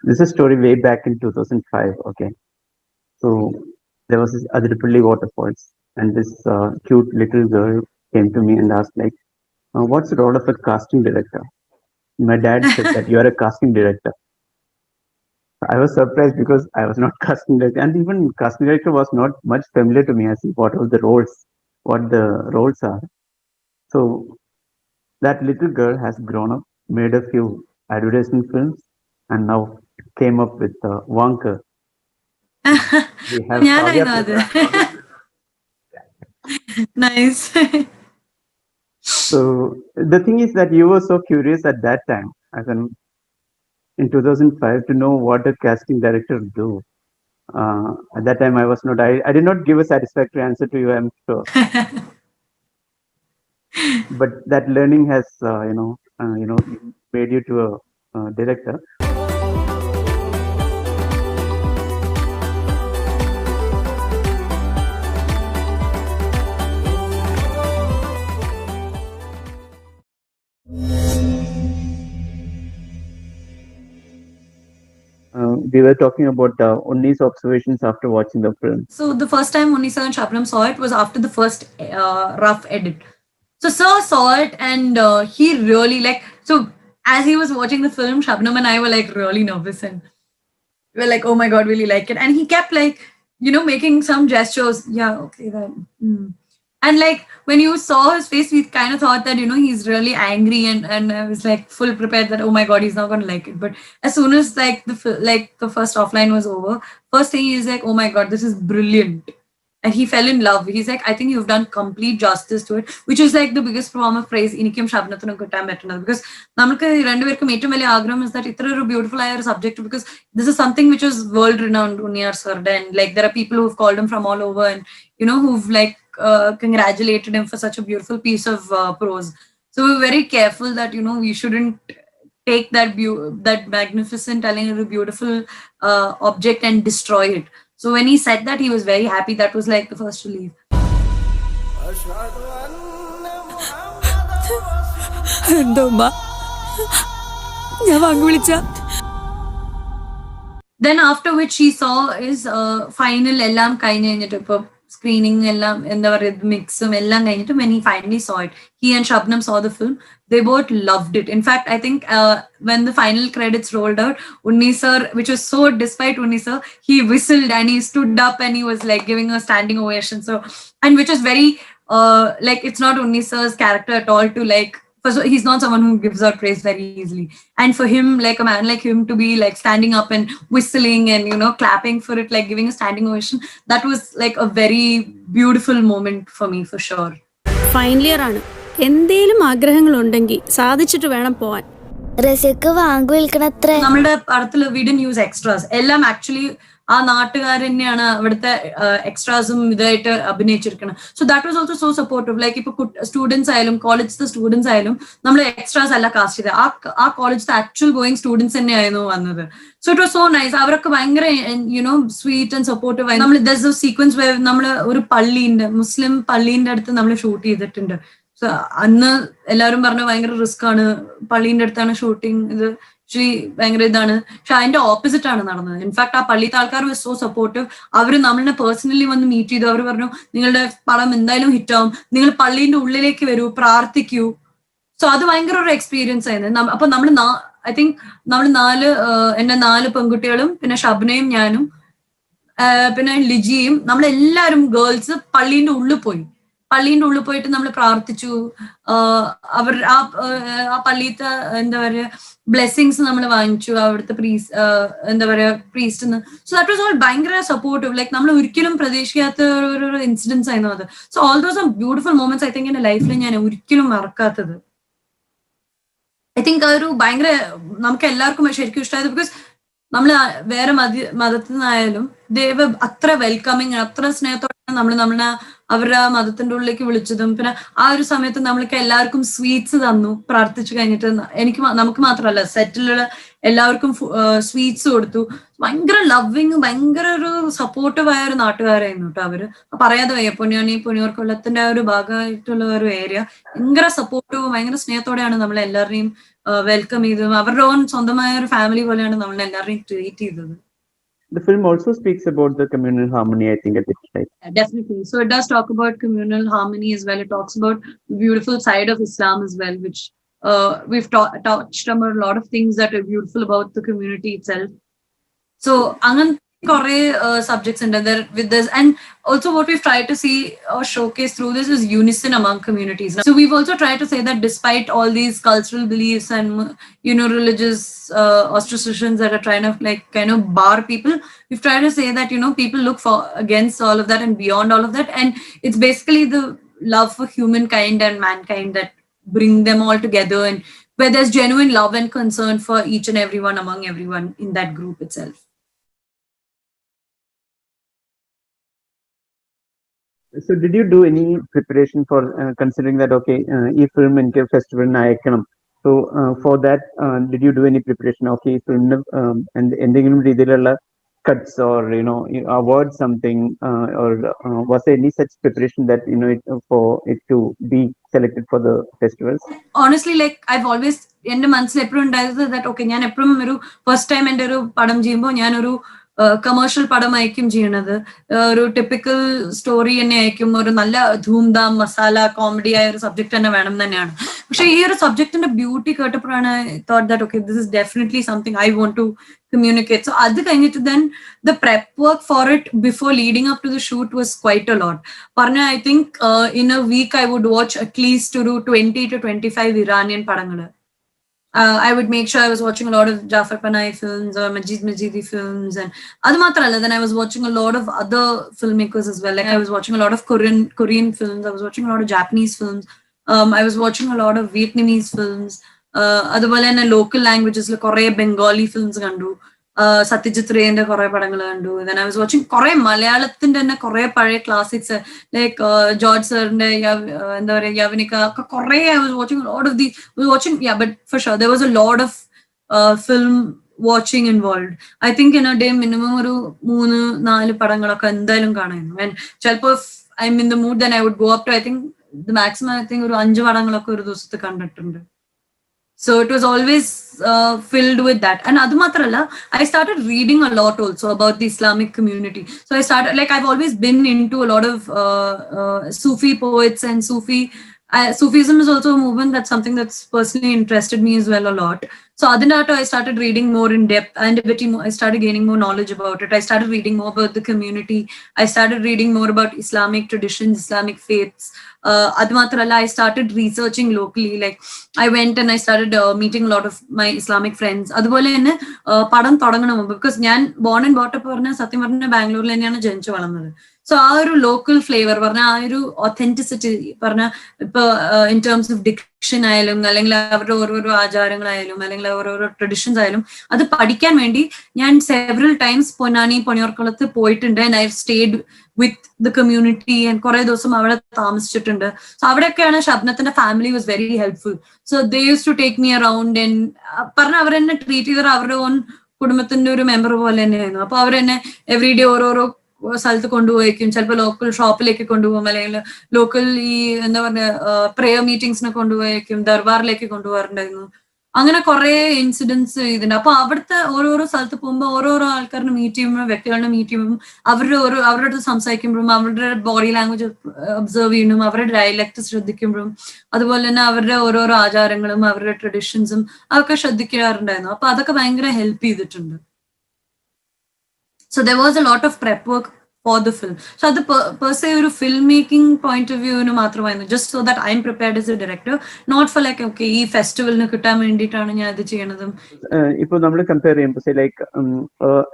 This is a story way back in 2005. Okay, so there was this Adirpalli waterfalls, and this cute little girl came to me and asked, like, "What's the role of a casting director?" My dad said that you are a casting director. I was surprised because I was not casting director, and even casting director was not much familiar to me as what are the roles, what the roles are. So that little girl has grown up, made a few advertisement films, and now came up with Wonka. We have Kavya ഞാനായിരുന്നു അത്. Prasad. Nice. So the thing is that you were so curious at that time, as in 2005, to know what a casting director do. At that time, I was not. I did not give a satisfactory answer to you. I'm sure, but that learning has, made you to a director. We were talking about Unni's observations after watching the film. So the first time Unni sir and Shabnam saw it was after the first rough edit. So Sir saw it and he really so as he was watching the film, Shabnam and I were like really nervous and we were like, oh my god, will he like it? And he kept making some gestures. Yeah, okay, then. And when you saw his face, we kind of thought that he's really angry, and I was like full prepared that oh my god, he's not gonna like it. But as soon as the first offline was over, first thing he's like, oh my god, this is brilliant. And he fell in love. He's like, I think you've done complete justice to it, which is like the biggest form of praise എനിക്കും ഷബ്നത്തിനും കിട്ടാൻ പറ്റുന്നത്. Because നമുക്ക് രണ്ടുപേർക്കും ഏറ്റവും വലിയ ആഗ്രഹം is that ഇത്ര ഒരു beautiful ആയ ഒരു subject, because this is something which is world renowned, Unniyar sir, and there are people who've called him from all over and who've congratulated him for such a beautiful piece of prose. So we're very careful that we shouldn't take that magnificent, telling a beautiful object and destroy it. So when he said that, he was very happy. That was like the first relief. Then after which he saw his final എല്ലാം കഴിഞ്ഞ് കഴിഞ്ഞിട്ട് ഇപ്പൊ screening എല്ലാം എന്താ പറയുക മിക്സും എല്ലാം കഴിഞ്ഞിട്ട് when he finally saw it, he and Shabnam saw the film. They both loved it. In fact, I think when the final credits rolled out, Unni sir, which was so despite Unni sir, he whistled and he stood up and he was like giving a standing ovation. So, and which is very it's not Unni sir's character at all to he's not someone who gives out praise very easily. And for him, like a man like him to be like standing up and whistling and clapping for it, like giving a standing ovation, that was like a very beautiful moment for me, for sure. Final year ആണ്, എന്തേലും ആഗ്രഹങ്ങൾ ഉണ്ടെങ്കിൽ സാധിച്ചിട്ട് വേണം പോവാൻ. നമ്മുടെ പടത്തില് we didn't use extras. എല്ലാം ആക്ച്വലി ആ നാട്ടുകാർ തന്നെയാണ് അവിടുത്തെ എക്സ്ട്രാസും ഇതായിട്ട് അഭിനയിച്ചിരിക്കണം. So that was also so supportive. Like ഇപ്പൊ സ്റ്റുഡൻസ് ആയാലും കോളേജിലത്തെ സ്റ്റുഡൻസ് ആയാലും നമ്മൾ എക്സ്ട്രാസ് അല്ല കാസ്റ്റ് ചെയ്തത്, ആ കോളേജിലത്തെ ആക്ച്വൽ ഗോയിങ് സ്റ്റുഡൻസ് തന്നെയായിരുന്നു വന്നത്. So it was so nice. അവരൊക്കെ ഭയങ്കര സ്വീറ്റ് ആൻഡ് സപ്പോർട്ടീവ് ആയി. നമ്മൾ ദസ് സീക്വൻസ് വേർ നമ്മൾ ഒരു പള്ളിന്റെ മുസ്ലിം പള്ളിന്റെ അടുത്ത് നമ്മൾ ഷൂട്ട് ചെയ്തിട്ടുണ്ട്. സോ അന്ന് എല്ലാവരും പറഞ്ഞു ഭയങ്കര റിസ്ക് ആണ്, പള്ളീന്റെ അടുത്താണ് ഷൂട്ടിങ്, ഇത് ഭയങ്കര ഇതാണ്. പക്ഷെ അതിന്റെ ഓപ്പോസിറ്റ് ആണ് നടന്നത്. ഇൻഫാക്ട് ആ പള്ളിത്തെ ആൾക്കാർ സോ സപ്പോർട്ടീവ്. അവര് നമ്മളെ പേഴ്സണലി വന്ന് മീറ്റ് ചെയ്തു. അവർ പറഞ്ഞു നിങ്ങളുടെ പടം എന്തായാലും ഹിറ്റ് ആവും, നിങ്ങൾ പള്ളീന്റെ ഉള്ളിലേക്ക് വരൂ, പ്രാർത്ഥിക്കൂ. സോ അത് ഭയങ്കര ഒരു എക്സ്പീരിയൻസ് ആയിരുന്നു. അപ്പൊ ഐ തിങ്ക് നമ്മൾ എന്റെ 4 പെൺകുട്ടികളും പിന്നെ ഷബ്നയും ഞാനും പിന്നെ ലിജിയും നമ്മളെല്ലാരും ഗേൾസ് പള്ളീന്റെ ഉള്ളിൽ പോയിട്ട് നമ്മൾ പ്രാർത്ഥിച്ചു. അവർ ആ പള്ളിത്തെ എന്താ പറയാ ബ്ലെസ്സിങ്സ് നമ്മൾ വാങ്ങിച്ചു അവിടുത്തെ എന്താ പറയാ priest. So that was all ഭയങ്കര സപ്പോർട്ടീവ്. ലൈക്ക് നമ്മൾ ഒരിക്കലും പ്രതീക്ഷിക്കാത്ത ഒരു ഇൻസിഡൻസ് ആയിരുന്നു അത്. So all those are beautiful moments. I think എന്റെ ലൈഫിൽ ഞാൻ ഒരിക്കലും മറക്കാത്തത്. ഐ തിങ്ക് അതൊരു ഭയങ്കര നമുക്ക് എല്ലാവർക്കും ശരിക്കും ഇഷ്ടമായത്. ബിക്കോസ് നമ്മള് വേറെ മതത്തിൽ നിന്നായാലും ദൈവം അത്ര വെൽക്കമിങ്, അത്ര സ്നേഹത്തോടെ നമ്മളെ അവരുടെ മതത്തിന്റെ ഉള്ളിലേക്ക് വിളിച്ചതും പിന്നെ ആ ഒരു സമയത്ത് നമ്മൾക്ക് എല്ലാവർക്കും സ്വീറ്റ്സ് തന്നു പ്രാർത്ഥിച്ചു കഴിഞ്ഞിട്ട്. നമുക്ക് മാത്രമല്ല സെറ്റിലുള്ള എല്ലാവർക്കും സ്വീറ്റ്സ് കൊടുത്തു. ഭയങ്കര ലവിങ്, ഭയങ്കര ഒരു സപ്പോർട്ടീവ് ആയ ഒരു നാട്ടുകാരായിരുന്നു കേട്ടോ അവര്. പറയാതെ വയ്യ, പൊന്നാനി പൊന്നിയൂർ കൊല്ലത്തിന്റെ ആ ഒരു ഭാഗമായിട്ടുള്ള ഒരു ഏരിയ ഭയങ്കര സപ്പോർട്ടീവ്, ഭയങ്കര സ്നേഹത്തോടെയാണ് നമ്മളെ എല്ലാവരെയും വെൽക്കം ചെയ്തത്. അവരുടെ ഓൺ സ്വന്തമായ ഒരു ഫാമിലി പോലെയാണ് നമ്മളെ എല്ലാവരെയും ട്രീറ്റ് ചെയ്തത്. The film also speaks about the communal harmony, I think, a bit, right? Definitely. So it does talk about communal harmony as well. It talks about the beautiful side of Islam as well, which we've touched on a lot of things that are beautiful about the community itself. So angan kore subjects under there with this, and also what we've tried to see or showcase through this is unison among communities. So we've also tried to say that despite all these cultural beliefs and religious ostracisms that are trying to like kind of bar people, we've tried to say that people look for against all of that and beyond all of that, and it's basically the love for humankind and mankind that bring them all together, and where there's genuine love and concern for each and everyone among everyone in that group itself. So did you do any preparation for considering that, okay, e film in festival na ayakkanam? So for that, did you do any preparation? Okay, film and endingum reethilalla cuts or award something, or was there any such preparation that for it to be selected for the festivals? Honestly, like I've always എന്റെ മനസ്സിൽ എപ്പോഴും ഉണ്ടായത് that okay, ഞാൻ എപ്പോഴും ഒരു first time എൻ്റെ ഒരു പടം ചെയ്യുമ്പോൾ ഞാനൊരു കമേഴ്ഷ്യൽ പടമായിരിക്കും ചെയ്യണത്. ഒരു ടിപ്പിക്കൽ സ്റ്റോറി തന്നെ ആയിരിക്കും, ഒരു നല്ല ധൂംധാം മസാല കോമഡി ആയ ഒരു സബ്ജക്ട് തന്നെ വേണം തന്നെയാണ്. പക്ഷെ ഈ ഒരു സബ്ജക്റ്റിന്റെ ബ്യൂട്ടി കേട്ടപ്പോഴാണ് thought that okay, this is definitely something I want to communicate. So അത് കഴിഞ്ഞിട്ട് then the prep work for it before leading up to the shoot was quite a lot. പറഞ്ഞ I think in a week I would watch at least to 20 to 25 Iranian പടങ്ങള്. I would make sure I was watching a lot of Jafar Panahi films or Majid Majidi films, and adu matralla, then I was watching a lot of other filmmakers as well. Like I was watching a lot of Korean films, I was watching a lot of Japanese films, I was watching a lot of Vietnamese films, അതുപോലെ തന്നെ local ലാംഗ്വേജസിൽ കുറെ Bengali films കണ്ടു, സത്യജിത് റേന്റെ കുറെ പടങ്ങൾ കണ്ടു. then I was watching കുറെ മലയാളത്തിന്റെ തന്നെ കുറെ പഴയ ക്ലാസിക്സ് ലൈക്ക് ജോർജ് സാറിന്റെ എന്താ പറയാ യവനിക ഒക്കെ കുറെ I was watching a lot of these. Yeah, but for sure there was a lot of film watching involved. I think in a day minimum ഒരു 3-4 പടങ്ങളൊക്കെ എന്തായാലും കാണുമായിരുന്നു. and ചിലപ്പോ I'm in the mood, then I would go up to I think the maximum I think ഒരു 5 പടങ്ങളൊക്കെ ഒരു ദിവസത്തെ കണ്ടിട്ടുണ്ട്. So it was always filled with that. And adu matralla, I started reading a lot also about the Islamic community. So I started, like I've always been into a lot of Sufi poets and Sufism is also a movement that's something that's personally interested me as well a lot. So adinata I started reading more in depth, and I started gaining more knowledge about it. I started reading more about the community. I started reading more about Islamic traditions, Islamic faiths. Admatralla, I started researching locally. Like I went and I started meeting a lot of my Islamic friends. അതുപോലെ തന്നെ പഠനം തുടങ്ങണം മുമ്പ്, because ഞാൻ born and brought up പറഞ്ഞ സത്യം പറഞ്ഞ ബാംഗ്ലൂരിൽ തന്നെയാണ് ജനിച്ചു വളർന്നത്. സോ ആ ഒരു ലോക്കൽ ഫ്ലേവർ പറഞ്ഞ ആ ഒരു ഒത്തന്റിസിറ്റി പറഞ്ഞ ഇപ്പൊ ഇൻ ടേംസ് ഓഫ് ഡിക്ഷൻ ആയാലും അല്ലെങ്കിൽ അവരുടെ ഓരോരോ ആചാരങ്ങളായാലും അല്ലെങ്കിൽ ഓരോരോ ട്രഡീഷൻസ് ആയാലും അത് പഠിക്കാൻ വേണ്ടി ഞാൻ സെവറൽ ടൈംസ് പൊന്നാനി പൊന്നിയൂർക്കുളത്ത് പോയിട്ടുണ്ട്. And I stayed with the community and കുറെ ദിവസം അവിടെ താമസിച്ചിട്ടുണ്ട്. സോ അവിടെയൊക്കെയാണ് ഷബ്നത്തിന്റെ family was very helpful. So they use to take me around and പറഞ്ഞ അവരെന്നെ ട്രീറ്റ് ചെയ്തത് അവരുടെ ഓൺ കുടുംബത്തിന്റെ ഒരു മെമ്പർ പോലെ തന്നെയായിരുന്നു. അപ്പൊ അവരെന്നെ എവറി ഡേ ഓരോരോ സ്ഥലത്ത് കൊണ്ടുപോയിരിക്കും. ചിലപ്പോൾ ലോക്കൽ ഷോപ്പിലേക്ക് കൊണ്ടുപോകും, അല്ലെങ്കിൽ ലോക്കൽ ഈ എന്താ പറയുക പ്രേയർ മീറ്റിംഗ്സിനെ കൊണ്ടുപോയിരിക്കും, ദർബാറിലേക്ക് കൊണ്ടുപോകാറുണ്ടായിരുന്നു. അങ്ങനെ കുറെ ഇൻസിഡൻസ് ചെയ്തിട്ടുണ്ട്. അപ്പൊ അവിടുത്തെ ഓരോരോ സ്ഥലത്ത് പോകുമ്പോൾ ഓരോരോ ആൾക്കാരെ മീറ്റ് ചെയ്യുമ്പോഴും വ്യക്തികളെ മീറ്റ് ചെയ്യുമ്പോഴും അവരുടെ അടുത്ത് സംസാരിക്കുമ്പോഴും അവരുടെ ബോഡി ലാംഗ്വേജ് ഒബ്സർവ് ചെയ്യുമ്പോഴും അവരുടെ ഡയലക്ട് ശ്രദ്ധിക്കുമ്പോഴും അതുപോലെ തന്നെ അവരുടെ ഓരോരോ ആചാരങ്ങളും അവരുടെ ട്രഡീഷൻസും അതൊക്കെ ശ്രദ്ധിക്കാറുണ്ടായിരുന്നു. അപ്പൊ അതൊക്കെ ഭയങ്കര ഹെൽപ്പ് ചെയ്തിട്ടുണ്ട്. So there was a lot of prep work for the film. So at the per se ഒരു filmmaking point of view മാത്രമായിരുന്നു, just so that I'm prepared as a director, not for like okay ഈ ഫെസ്റ്റിവലിന് കിട്ടാൻ വേണ്ടിയിട്ടാണ് ഞാൻ ഇത് ചെയ്യണതും. ഇപ്പോൾ നമ്മൾ compare ചെയ്യുമ്പോൾ say like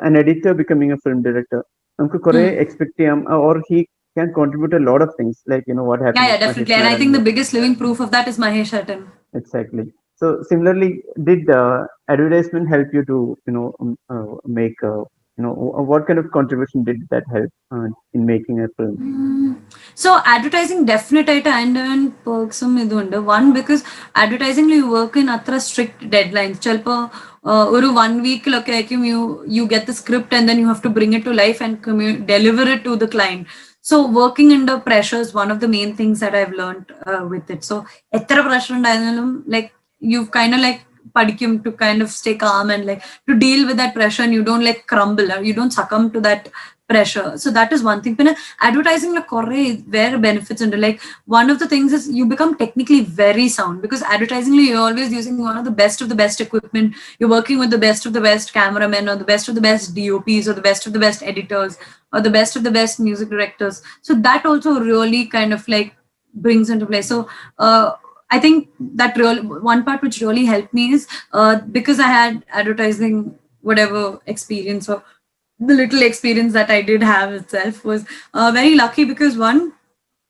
an editor becoming a film director, നമുക്ക് കുറെ എക്സ്പെക്ട് ചെയ്യാം, or he can contribute a lot of things, like what happened. Yeah, definitely. And I think the biggest living proof of that is Mahesh Attan. Exactly. So similarly, did advertisement help you to make what kind of contribution did that help in making a film? So advertising definitely and perks idundi. One, because advertising you work in atra strict deadlines. Chalpo ഒരു 1 week you get the script and then you have to bring it to life and deliver it to the client. So working under pressure is one of the main things that I've learned with it. So etra pressure undayalum, like you've kind of like padikum to kind of stay calm and like to deal with that pressure, and you don't like crumble or you don't succumb to that pressure. So that is one thing. But advertising like where benefits under, like one of the things is you become technically very sound, because advertising you're always using one of the best equipment. You're working with the best of the best cameramen, or the best of the best DOPs, or the best of the best editors, or the best of the best music directors. So that also really kind of like brings into play. So I think that one part which really helped me is because I had advertising whatever experience, or the little experience that I did have itself was very lucky, because one,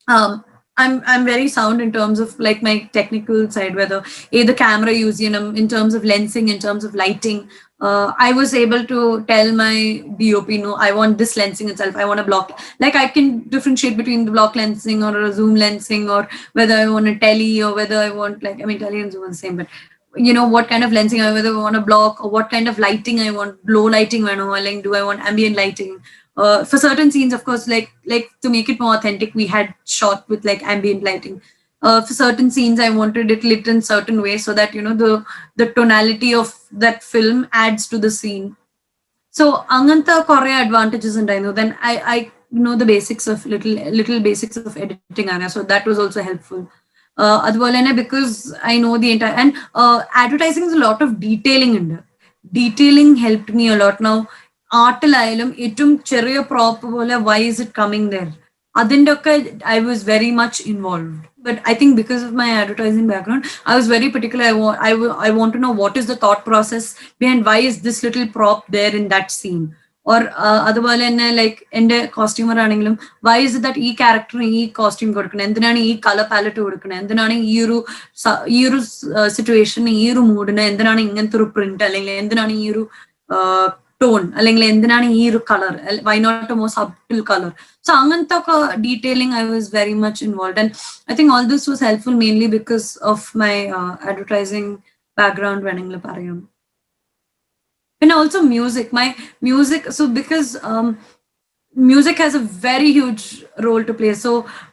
I'm very sound in terms of like my technical side, whether the camera using in terms of lensing, in terms of lighting. I was able to tell my DOP, no, I want this lensing itself. I want a block. Like I can differentiate between the block lensing or a zoom lensing, or whether I want a tele, or whether I want like, I mean, tele and zoom are the same, but you know, what kind of lensing, whether I want a block, or what kind of lighting I want, low lighting, like, do I want ambient lighting? For certain scenes, of course, like to make it more authentic, we had shot with like ambient lighting. For certain scenes, I wanted it lit in certain way so that, you know, the tonality of that film adds to the scene. So anganta kore advantages, and I know then I know the basics of little basics of editing, so that was also helpful. Because I know the entire, and advertising is a lot of detailing in there. Detailing helped me a lot. Now ആർട്ടിലായാലും ഏറ്റവും ചെറിയ prop പോലെ why is it coming there, അതിൻ്റെ ഒക്കെ I was very much involved. But I think because of my advertising background, I was very particular. I want to know what is the thought process behind why is this little prop there in that scene. Or അതുപോലെ തന്നെ like എൻ്റെ costumer ആണെങ്കിലും why is it that ഈ ക്യാരക്ടറിന് ഈ costume കൊടുക്കണം, എന്തിനാണ് ഈ കളർ പാലറ്റ് കൊടുക്കണം, എന്തിനാണ് ഈ ഒരു സിറ്റുവേഷന് ഈ ഒരു മൂഡിന് എന്തിനാണ് ഇങ്ങനത്തെ ഒരു പ്രിന്റ്, അല്ലെങ്കിൽ എന്തിനാണ് ഈ ഒരു ടോൺ, അല്ലെങ്കിൽ എന്തിനാണ് ഈ ഒരു colour, why not a more subtle color. So അങ്ങനത്തെ ഒക്കെ detailing I was very much involved, and I think all this was helpful mainly because of my advertising background വേണമെങ്കിൽ പറയാം. And also my music, so because music has a very huge role to play. So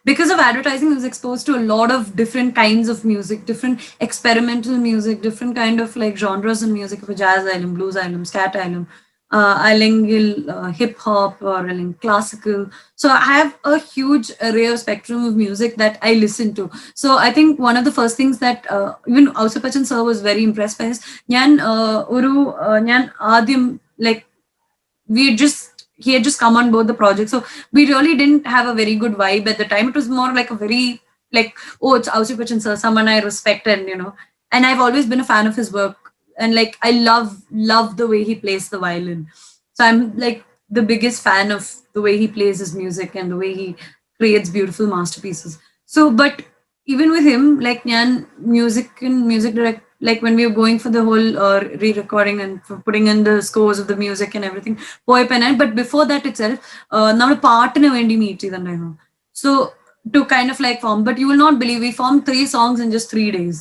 because of advertising, I was exposed to a lot of different kinds of music, different experimental music, different kind of like genres in music, jazz island, blues island, scat island, hip hop, or classical. So I have a huge array of spectrum of music that I listen to. So I think one of the first things that even Ausupachan sir was very impressed by is like he had just come on board the project. So we really didn't have a very good vibe at the time. It was more like a very like, oh, it's Ausupachan sir, someone I respect, and you know, and I've always been a fan of his work. And like I love the way he plays the violin. So I'm like the biggest fan of the way he plays his music and the way he creates beautiful masterpieces. So, but even with him, like music direct, like when we were going for the whole re-recording and for putting in the scores of the music and everything, but before that itself, now a partner vendi meet cheyidundairunnu. So to kind of like form, but you will not believe, we formed 3 songs in just 3 days.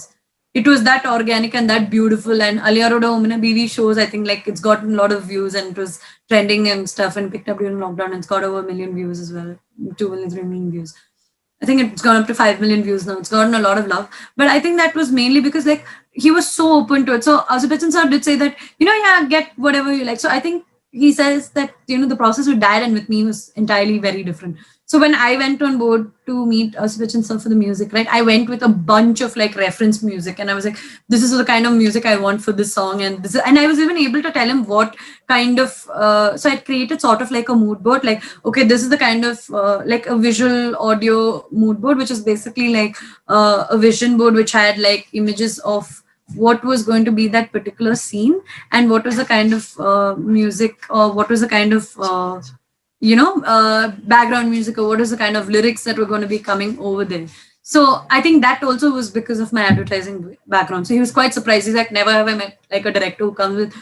It was that organic and that beautiful. And Aliyaroda Omina BV shows, I think like it's gotten a lot of views, and it was trending and stuff, and picked up during lockdown, and it's got over 1 million views as well, 2 million, 3 million views. I think it's gone up to 5 million views now. It's gotten a lot of love. But I think that was mainly because like he was so open to it. So Ausupachan sir did say that, you know, yeah, get whatever you like. So I think he says that, you know, the process with Dad and with me was entirely very different. So when I went on board to meet Ausupachan sir for the music, right, I went with a bunch of like reference music, and I was like, this is the kind of music I want for this song, and this is, and I was even able to tell him what kind of so I created sort of like a mood board, like, okay, this is the kind of like a visual audio mood board, which is basically like a vision board which had like images of what was going to be that particular scene, and what was the kind of music, or what was the kind of background music, or what is the kind of lyrics that were going to be coming over there. So I think that also was because of my advertising background. So he was quite surprised. He's like, never have I met like a director who comes with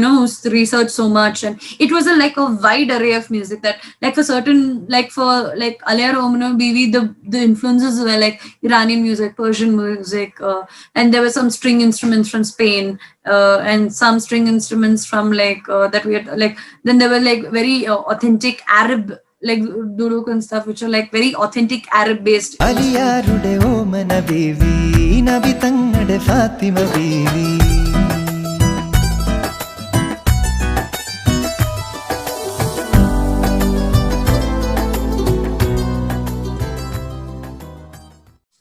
who's researched so much, and it was like a wide array of music that like for certain, like for like Alia Romano BV, the influences were like Iranian music, Persian music, and there were some string instruments from Spain, and some string instruments from like that we had like, then there were like very authentic Arab like duduk and stuff, which are like very authentic Arab based. Aliyarude Omana Bivi, Nabi Tangade Fatima Bivi.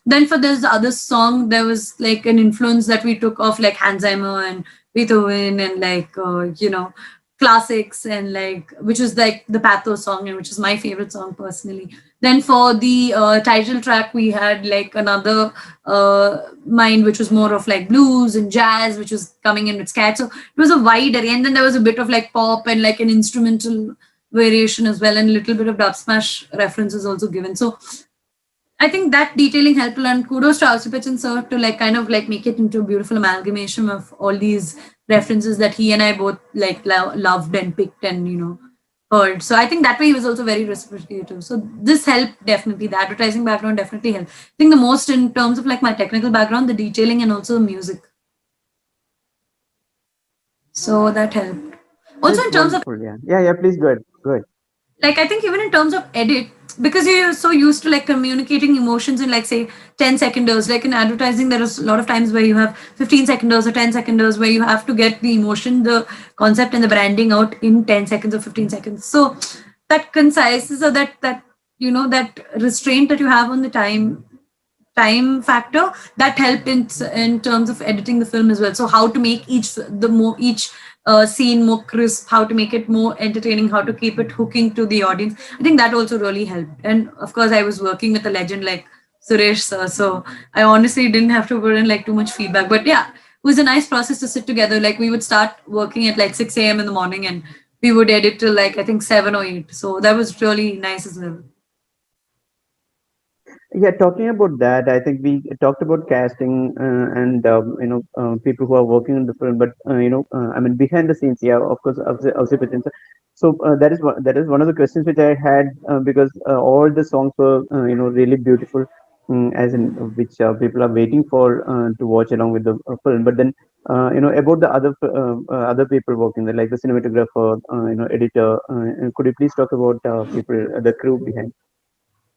Then for this other song, there was like an influence that we took of like Hans Zimmer and Beethoven and like classics, and like which was like the Pathos song, and which is my favorite song personally. Then for the title track, we had like another mind, which was more of like blues and jazz, which was coming in with scat. So it was a wide array, and then there was a bit of like pop and like an instrumental variation as well, and a little bit of dub smash references also given. So I think that detailing helped, and kudos to Austin sir to like kind of like make it into a beautiful amalgamation of all these references that he and I both like loved and picked and heard. So I think that way he was also very reciprocative. So this helped definitely. The advertising background definitely helped. I think the most in terms of like my technical background, the detailing and also the music. So that helped. Also in terms of yeah, please go ahead. Like I think even in terms of edit, because you're so used to like communicating emotions in like say 10 seconders, like in advertising there is a lot of times where you have 15 seconders or 10 seconders where you have to get the emotion, the concept and the branding out in 10 seconds or 15 seconds. So that concises, or that that restraint that you have on the time factor, that helped in terms of editing the film as well. So how to make each scene more crisp, how to make it more entertaining, how to keep it hooking to the audience. I think that also really helped. And of course, I was working with a legend like Suresh sir, so I honestly didn't have to put in like too much feedback. But yeah, it was a nice process to sit together. Like we would start working at like 6 a.m. in the morning, and we would edit till like I think 7 or 8. So that was really nice as well. Yeah, talking about that, I think we talked about casting and people who are working in the film, but I mean behind the scenes, yeah, of course, so that is one of the questions which I had because all the songs were really beautiful, as in which people are waiting for to watch along with the film. But then about the other people working there, like the cinematographer, editor. Could you please talk about people, the crew behind?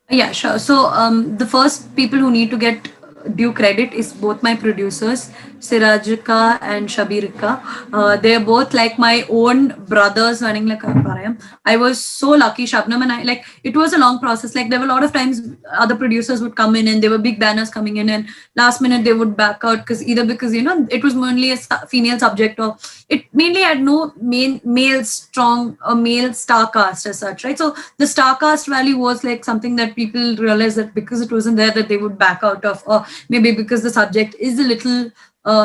Yeah, sure. So the first people who need to get due credit is both my producers, Sirajika and Shabirika. They're both like my own brothers. I was so lucky, Shabnam and I, like it was a long process. Like there were a lot of times other producers would come in and there were big banners coming in, and last minute they would back out because it was mainly a female subject, or it mainly had no male star cast as such, right? So the star cast value was like something that people realized that because it wasn't there, that they would back out of, or maybe because the subject is a little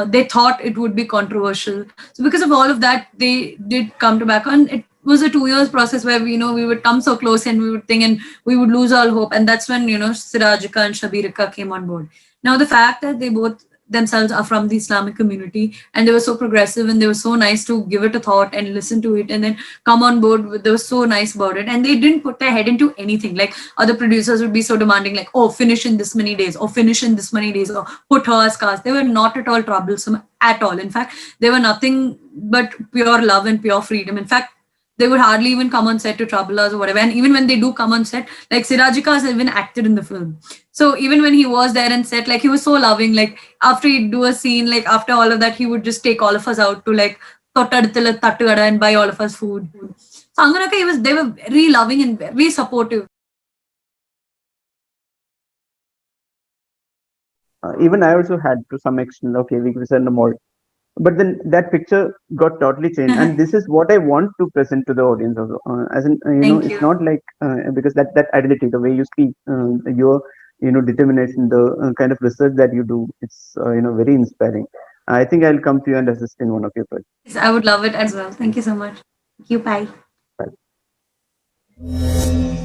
they thought it would be controversial. So because of all of that, they did come to back on. It was a 2 years process where we would come so close and we would think and we would lose all hope, and that's when Sirajika and Shabirika came on board. Now the fact that they both themselves are from the Islamic community, and they were so progressive and they were so nice to give it a thought and listen to it and then come on board. They were so nice about it, and they didn't put their head into anything. Like other producers would be so demanding, like, oh, finish in this many days, or finish in this many days, or put her as cast. They were not at all troublesome at all. In fact, they were nothing but pure love and pure freedom. In fact, they would hardly even come on set to trouble us or whatever. And even when they do come on set, like Sirajika has even acted in the film. So even when he was there and set, like he was so loving. Like after he'd do a scene, like after all of that, he would just take all of us out to like and buy all of us food. So Anganaka, they were very loving and very supportive. Even I also had to some extent, okay, we send them all. But then that picture got totally changed, and this is what I want to present to the audience also. As in, it's not like because that identity, the way you speak, your determination, the kind of research that you do, it's very inspiring. I think I'll come to you and assist in one of your projects. I would love it as well. Thank you so much. Thank you. Bye. Bye.